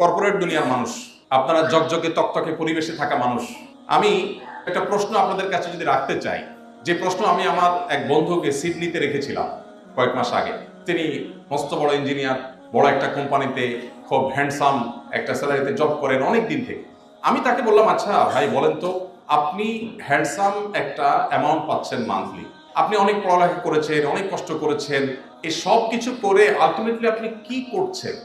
Corporate দুনিয়ার মানুষ, আপনারা জগজগে তকতকে পরিবেশে থাকা মানুষ, আমি একটা প্রশ্ন আপনাদের কাছে যদি রাখতে চাই, যে প্রশ্ন আমি আমার এক বন্ধুকে সিডনিতে রেখেছিলাম কয়েক মাস আগে। তিনি মস্ত বড় ইঞ্জিনিয়ার, বড় একটা কোম্পানিতে খুব হ্যান্ডসাম একটা স্যালারিতে জব করেন অনেক দিন থেকে। আমি তাকে বললাম, আচ্ছা ভাই বলেন তো, আপনি হ্যান্ডসাম একটা অ্যামাউন্ট পাচ্ছেন মান্থলি, আপনি অনেক পড়ালেখা করেছেন, অনেক কষ্ট করেছেন, এই সব কিছু করে আলটিমেটলি আপনি কি করছেন?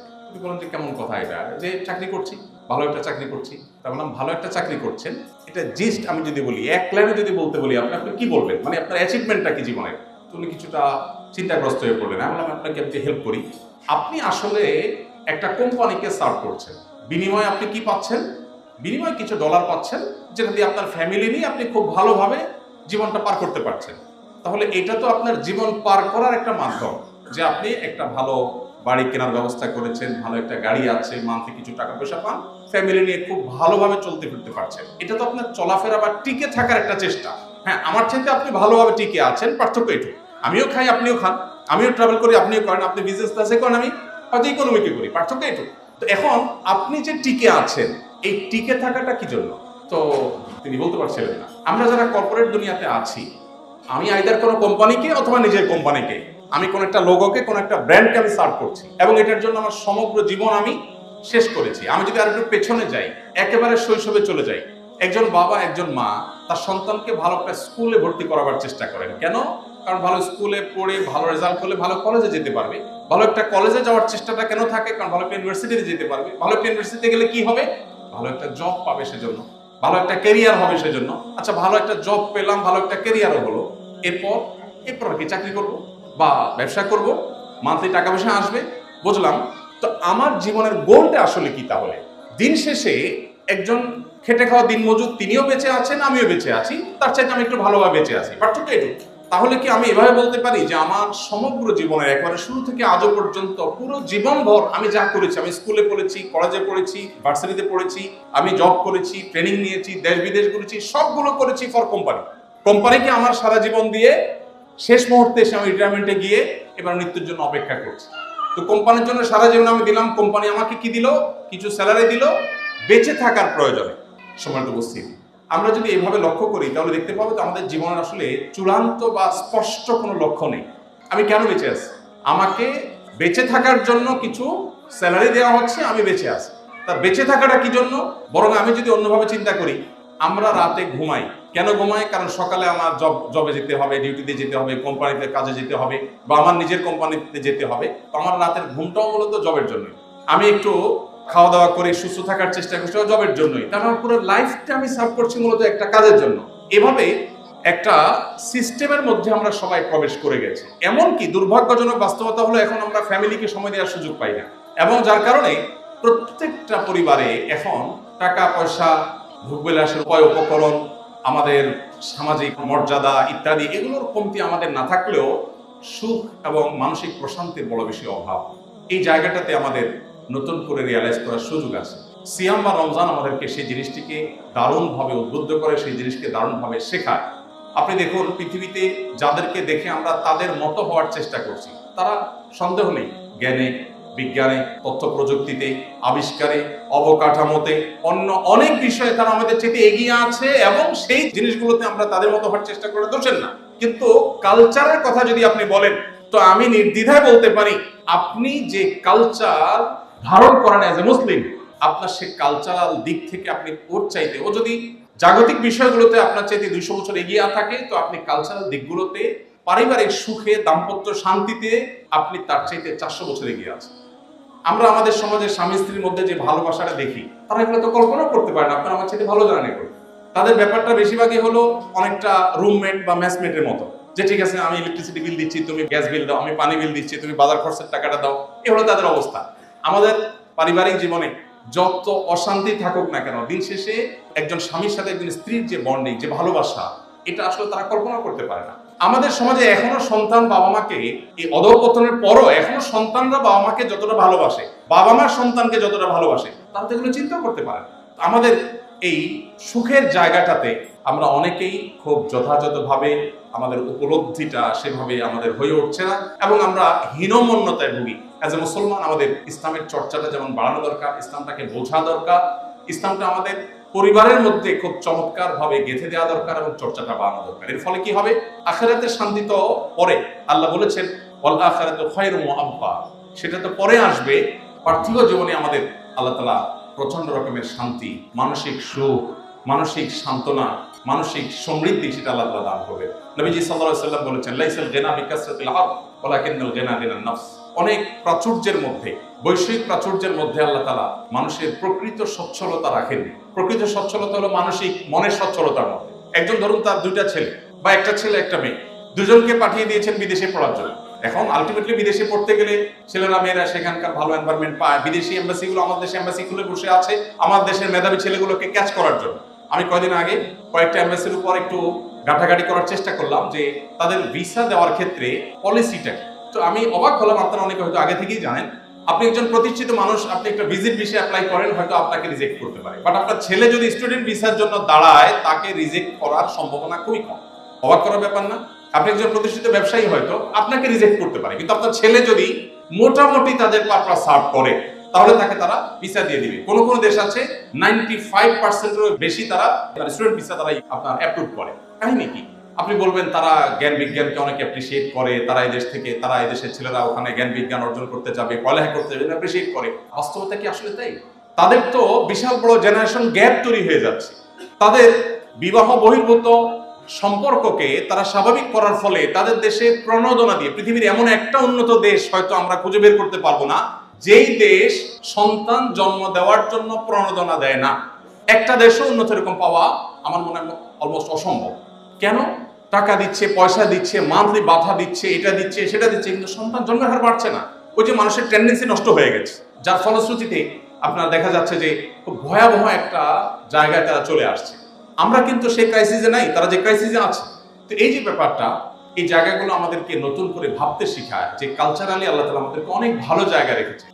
বলেন যে কেমন কথা এটা, যে চাকরি করছি, ভালো একটা চাকরি করছি। তা বললাম, ভালো একটা চাকরি করছেন, এটা জিস্ট আমি যদি বলি, এক লাইনে যদি বলতে বলি, আপনি কি বলবেন, মানে আপনার অ্যাচিভমেন্টটা কি জীবনে? উনি কিছুটা চিন্তাগ্রস্ত হয়ে পড়লেন। আমি বললাম, আপনাকে আমি হেল্প করি। আপনি আসলে একটা কোম্পানিকে সার্ভ করছেন, বিনিময়ে আপনি কি পাচ্ছেন? বিনিময়ে কিছু ডলার পাচ্ছেন, যেটা দিয়ে আপনার ফ্যামিলি নিয়ে আপনি খুব ভালোভাবে জীবনটা পার করতে পারছেন। তাহলে এটা তো আপনার জীবন পার করার একটা মাধ্যম, যে আপনি একটা ভালো বাড়ি কেনার ব্যবস্থা করেছেন, ভালো একটা গাড়ি আছে, মান্থলি কিছু টাকা পয়সা পান, ফ্যামিলি নিয়ে খুব ভালোভাবে চলতে ফিরতে পারছেন। এটা তো আপনার চলাফেরা বা টিকে থাকার একটা চেষ্টা। হ্যাঁ, আমার চাইতে আপনি ভালোভাবে টিকে আছেন, পার্থক্য এটু। আমিও খাই, আপনিও খান, আমিও ট্রাভেল করি, আপনিও করেন, আপনি বিজনেস ক্লাসে করেন, আমি হয়তো ইকোনমিকে করি, পার্থক্য এটু। তো এখন আপনি যে টিকে আছেন, এই টিকে থাকাটা কি জন্য? তো তিনি বলতে পারছিলেন না। আমরা যারা কর্পোরেট দুনিয়াতে আছি, আমি আইদার কোনো কোম্পানিকে অথবা নিজের কোম্পানিকে, আমি কোন একটা লোগোকে, কোন একটা ব্র্যান্ডকে আমি সার্ভ করছি, এবং এটার জন্য আমার সমগ্র জীবন আমি শেষ করেছি। আমি যদি আর একটু পেছনে যাই, একেবারে শৈশবে চলে যাই, একজন বাবা, একজন মা তার সন্তানকে ভালো একটা স্কুলে ভর্তি করাবার চেষ্টা করেন। কেন? কারণ ভালো স্কুলে পড়ে ভালো রেজাল্ট করলে ভালো কলেজে যেতে পারবে। ভালো একটা কলেজে যাওয়ার চেষ্টাটা কেন থাকে? কারণ ভালো একটা ইউনিভার্সিটিতে যেতে পারবে। ভালো একটা ইউনিভার্সিটিতে গেলে কি হবে? ভালো একটা জব পাবে, সেজন্য ভালো একটা ক্যারিয়ার হবে সেজন্য। আচ্ছা, ভালো একটা জব পেলাম, ভালো একটা ক্যারিয়ারও হলো, এরপর কি চাকরি করব বা ব্যবসা করব, মান্থলি টাকা পয়সা আসবে, বুঝলাম। তো আমার জীবনের গোলটা আসলে কি? তাহলে দিন শেষে একজন খেটে খাওয়া দিন মজুর, তিনিও বেঁচে আছেন, আমিও বেঁচে আছি, তার চাইতে আমি একটু ভালোভাবে বেঁচে আছি, পার্থক্য এটুকু। তাহলে কি আমি এভাবে বলতে পারি যে আমার সমগ্র জীবনের একেবারে শুরু থেকে আজও পর্যন্ত পুরো জীবনভর আমি যা করেছি, আমি স্কুলে পড়েছি, কলেজে পড়েছি, ভার্সিটিতে পড়েছি, আমি জব করেছি, ট্রেনিং নিয়েছি, দেশ বিদেশ ঘুরেছি, সবগুলো করেছি ফর কোম্পানি। কোম্পানিকে আমার সারা জীবন দিয়ে শেষ মুহূর্তে এসে আমি রিটায়ারমেন্টে গিয়ে এবার মৃত্যুর জন্য অপেক্ষা করছি। তো কোম্পানির জন্য সারা জীবন আমি দিলাম, কোম্পানি আমাকে কি দিল? কিছু স্যালারি দিল বেঁচে থাকার প্রয়োজনে। সময়টা উপস্থিত, আমরা যদি এভাবে লক্ষ্য করি, তাহলে দেখতে পাবো যে আমাদের জীবনের আসলে চূড়ান্ত বা স্পষ্ট কোনো লক্ষ্য নেই। আমি কেন বেঁচে আছি? আমাকে বেঁচে থাকার জন্য কিছু স্যালারি দেওয়া হচ্ছে, আমি বেঁচে আছি। তা বেঁচে থাকাটা কি জন্য? বরং আমি যদি অন্যভাবে চিন্তা করি, আমরা রাতে ঘুমাই। কেন ঘুমাই? কারণ সকালে আমার জবে যেতে হবে, ডিউটিতে যেতে হবে, কোম্পানিতে কাজে যেতে হবে, বা আমার নিজের কোম্পানিতে যেতে হবে। তো আমার রাতের ঘুমটাও মূলত জবের জন্য। আমি একটু খাওয়া দাওয়া করে সুস্থ থাকার চেষ্টা করছি জবের জন্যই। তার আমার পুরো লাইফটা আমি সার্ভ করছি মূলত একটা কাজের জন্য। এভাবে একটা সিস্টেমের মধ্যে আমরা সবাই প্রবেশ করে গেছি। এমনকি দুর্ভাগ্যজনক বাস্তবতা হলো, এখন আমরা ফ্যামিলিকে সময় দেওয়ার সুযোগ পাই না, এবং যার কারণে প্রত্যেকটা পরিবারে এখন টাকা পয়সা, ভোগবিলাসের উপায় উপকরণ, আমাদের সামাজিক মর্যাদা ইত্যাদি, এগুলোর কমতি আমাদের না থাকলেও সুখ এবং মানসিক প্রশান্তির বড় বেশি অভাব। এই জায়গাটাতে আমাদের নতুন করে রিয়ালাইজ করার সুযোগ আছে। সিয়াম বা রমজান আমাদেরকে সেই জিনিসটিকে দারুণভাবে উদ্বুদ্ধ করে, সেই জিনিসকে দারুণভাবে শেখায়। আপনি দেখুন, পৃথিবীতে যাদেরকে দেখে আমরা তাদের মতো হওয়ার চেষ্টা করছি, তারা সন্দেহ নেই জ্ঞানে, বিজ্ঞানে, তথ্য প্রযুক্তিতে, আবিষ্কারে, অবকাঠামোতে, অন্য অনেক বিষয়ে তারা আমাদের চেয়ে এগিয়ে আছে, এবং সেই জিনিসগুলোতে আমরা তাদের মতো হওয়ার চেষ্টা করে দোষের না। কিন্তু কালচারের কথা যদি আপনি বলেন, তো আমি নির্দ্বিধায় বলতে পারি, আপনি যে কালচার ধারণ করেন অ্যাজ এ মুসলিম, আপনার সে কালচারাল দিক থেকে আপনি ওর চাইতে, ও যদি জাগতিক বিষয়গুলোতে আপনার চাইতে 200 বছর এগিয়ে থাকে, তো আপনি কালচারাল দিকগুলোতে, পারিবারিক সুখে, দাম্পত্য শান্তিতে আপনি তার চাইতে 400 বছর এগিয়ে আছেন। আমরা আমাদের সমাজের স্বামী স্ত্রীর মধ্যে যে ভালোবাসাটা দেখি, তারা এগুলো তো কল্পনা করতে পারে না। আপনার আমার চাইতে ভালো জানেন এগুলো। তাদের ব্যাপারটা বেশিরভাগই হলো অনেকটা রুমমেট বা ম্যাচমেটের মতো। যে ঠিক আছে আমি ইলেকট্রিসিটি বিল দিচ্ছি, তুমি গ্যাস বিল দাও, আমি পানি বিল দিচ্ছি, তুমি বাজার খরচের টাকাটা দাও। এ হলো তাদের অবস্থা। আমাদের পারিবারিক জীবনে যত অশান্তি থাকুক না কেন, দিন শেষে একজন স্বামীর সাথে একজন স্ত্রীর যে বন্ডিং, যে ভালোবাসা, এটা আসলে তারা কল্পনা করতে পারে না। আমাদের সমাজে এখনো সন্তান বাবা মাকে, এই অধঃপতনের পরও এখনো সন্তানরা বাবা মাকে যতটা ভালোবাসে, বাবা মার সন্তানকে যতটা ভালোবাসে, তারা তো এগুলো চিন্তা করতে পারে না। আমাদের এই সুখের জায়গাটাতে আমরা অনেকেই খুব যথাযথভাবে আমাদের উপলব্ধিটা সেভাবে আমাদের হয়ে উঠছে না, এবং আমরা হীনমন্যতায় ভুগি। অ্যাজ এ মুসলমান আমাদের ইসলামের চর্চাটা যেমন বাড়ানো দরকার, ইসলামটাকে বোঝা দরকার, ইসলামটা আমাদের পরিবারের মধ্যে খুব চমৎকার ভাবে গেঁথে দেওয়া দরকার এবং চর্চাটা বাড়ানো দরকার। এর ফলে কি হবে? আখিরাতের শান্তি তো পরে, আল্লাহ বলেছেন ওয়াল আখিরাতু খায়রুম ওয়া আবকা, সেটা তো পরে আসবে। পার্থিব জীবনে আমাদের আল্লাহ তাআলা প্রচন্ড রকমের শান্তি, মানসিক সুখ, মানসিক সান্ত্বনা, মানসিক সমৃদ্ধি সেটা আল্লাহ তাআলা দান করবে। নবীজি সাল্লাল্লাহু আলাইহি ওয়াসাল্লাম বলেছেন লাইসাল গিনা বিকাসরাতিল আরদ ওয়ালাকিন্নাল গিনা গিনান নফস। অনেক প্রাচুর্যের মধ্যে, বৈশ্বিক প্রাচুর্যের মধ্যে আল্লাহ তাআলা মানুষের প্রকৃত সচ্ছলতা রাখেন। প্রকৃত সচ্ছলতা হলো মানসিক মনের সচ্ছলতার মধ্যে। একজন ধরুন তার দুইটা ছেলে বা একটা ছেলে একটা মেয়ে, দুজনকে পাঠিয়ে দিয়েছেন বিদেশে পড়ার জন্য। এখন আলটিমেটলি বিদেশে পড়তে গেলে ছেলেরা মেয়েরা সেখানকার ভালো এনভায়রনমেন্ট পায়। বিদেশি এমবাসিগুলো আমাদের দেশে এমবাসি খুলে বসে আছে আমার দেশের মেধাবী ছেলেগুলোকে ক্যাচ করার জন্য। আমি কয়েকদিন আগে কয়েকটা এমবাসির উপর একটু ঘাটাঘাটি করার চেষ্টা করলাম যে তাদের ভিসা দেওয়ার ক্ষেত্রে পলিসিটা কি। তো আমি অবাক হলাম, আপনারা অনেকে হয়তো আগে থেকেই জানেন, আপনি একজন প্রতিষ্ঠিত মানুষ, আপনি একটা ভিজিট ভিসা অ্যাপ্লাই করেন, হয়তো আপনাকে রিজেক্ট করতে পারে, বাট আপনার ছেলে যদি স্টুডেন্ট ভিসার জন্য দাঁড়ায়, তাকে রিজেক্ট করার সম্ভাবনা খুবই কম। অবাক করার ব্যাপার না? আপনি একজন প্রতিষ্ঠিত ব্যবসায়ী, হয়তো আপনাকে রিজেক্ট করতে পারে, কিন্তু আপনার ছেলে যদি মোটামুটি তাদের পারপাস সার্ভ করে, তাহলে তাকে তারা ভিসা দিয়ে দিবে। কোন কোন দেশ আছে 95% বেশি তারা স্টুডেন্ট ভিসা তারাই আপনার অ্যাপ্রুভ করে। কাহিনী কি? আপনি বলবেন তারা জ্ঞান বিজ্ঞানকে অনেক অ্যাপ্রিসিয়েট করে, তারা এই দেশ থেকে, তারা এই দেশের ছেলেরা ওখানে জ্ঞান বিজ্ঞান অর্জন করতে যাবে, পড়ালেখা করতে যাবে, অ্যাপ্রিসিয়েট করে। বাস্তবতা কি আসলে তাই? তাদের তো বিশাল বড় জেনারেশন গ্যাপ তৈরি হয়ে যাচ্ছে। তাদের বিবাহ বহির্ভূত সম্পর্ককে তারা স্বাভাবিক করার ফলে তাদের দেশে প্রণোদনা দিয়ে, পৃথিবীর এমন একটা উন্নত দেশ হয়তো আমরা খুঁজে বের করতে পারবো না যেই দেশ সন্তান জন্ম দেওয়ার জন্য প্রণোদনা দেয় না। একটা দেশও উন্নত এরকম পাওয়া আমার মনে হয় অলমোস্ট অসম্ভব। কেন? টাকা দিচ্ছে, পয়সা দিচ্ছে, মান্থলি বাধা দিচ্ছে, এটা দিচ্ছে, সেটা দিচ্ছে, কিন্তু সন্তান জন্মের হার বাড়ছে না। ওই যে মানুষের টেন্ডেন্সি নষ্ট হয়ে গেছে, যার ফলশ্রুতিতে আপনার দেখা যাচ্ছে যে খুব ভয়াবহ একটা জায়গায় তারা চলে আসছে। আমরা কিন্তু সেই ক্রাইসিসে নাই, তারা যে ক্রাইসিসে আছে। তো এই যে ব্যাপারটা, এই জায়গাগুলো আমাদেরকে নতুন করে ভাবতে শেখায় যে কালচারালি আল্লাহ তাআলা আমাদেরকে অনেক ভালো জায়গা রেখেছে।